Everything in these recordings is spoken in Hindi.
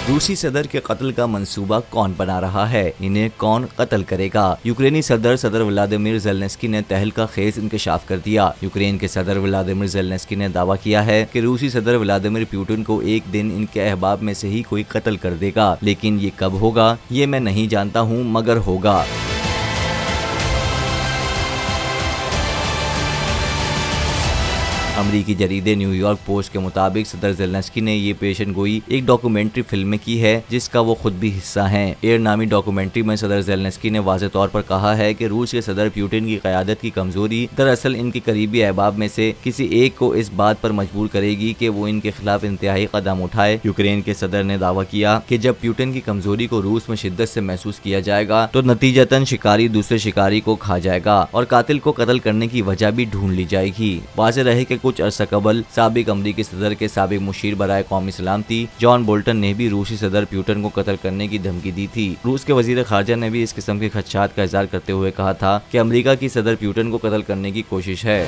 रूसी सदर के कत्ल का मंसूबा कौन बना रहा है, इन्हें कौन कत्ल करेगा। यूक्रेनी सदर व्लादिमीर ज़ेलेंस्की ने तहलका खेज इंकशाफ कर दिया। यूक्रेन के सदर व्लादिमीर ज़ेलेंस्की ने दावा किया है कि रूसी सदर व्लादिमीर पुतिन को एक दिन इनके अहबाब में से ही कोई कत्ल कर देगा, लेकिन ये कब होगा ये मैं नहीं जानता हूँ, मगर होगा। अमरीकी जरीदे न्यूयॉर्क पोस्ट के मुताबिक सदर ज़ेलेंस्की ने ये पेशन गोई एक डॉक्यूमेंट्री फिल्म में की है जिसका वो खुद भी हिस्सा हैं। एयर नामी डॉक्यूमेंट्री में सदर ज़ेलेंस्की ने वाज़ेह तौर पर कहा है कि रूस के सदर पुतिन की क़यादत की कमजोरी दरअसल इनके करीबी अहबाब में से किसी एक को इस बात पर मजबूर करेगी कि वो इनके खिलाफ इंतहाई कदम उठाए। यूक्रेन के सदर ने दावा किया कि जब पुतिन की कमजोरी को रूस में शिद्दत से महसूस किया जाएगा तो नतीजतन शिकारी दूसरे शिकारी को खा जाएगा और कातिल को कत्ल करने की वजह भी ढूंढ ली जाएगी। वाज़ेह रहे कि कुछ अर्सा कबल साबिक अमरीकी सदर के साबिक मुशीर बराए कौमी सलामती जॉन बोल्टन ने भी रूसी सदर पुतिन को कत्ल करने की धमकी दी थी। रूस के वजीर खारजा ने भी इस किस्म के खदशात का इज़हार करते हुए कहा था कि अमरीका की सदर पुतिन को कत्ल करने की कोशिश है।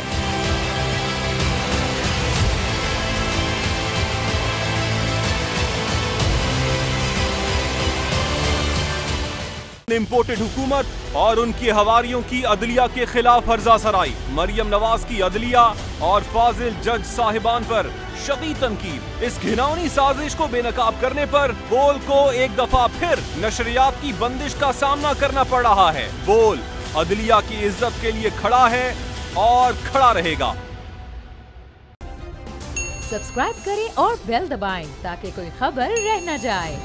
इम्पोर्टेड हुकूमत और उनकी हवारियों की अदलिया के खिलाफ हर्जा सराई, मरियम नवाज की अदलिया और फाजिल जज साहिबान पर शदीद तनकीद। इस घिनौनी साजिश को बेनकाब करने पर बोल को एक दफा फिर नशरियात की बंदिश का सामना करना पड़ रहा है। बोल अदलिया की इज्जत के लिए खड़ा है और खड़ा रहेगा। सब्सक्राइब करें और बेल दबाएं ताकि कोई खबर रह न जाए।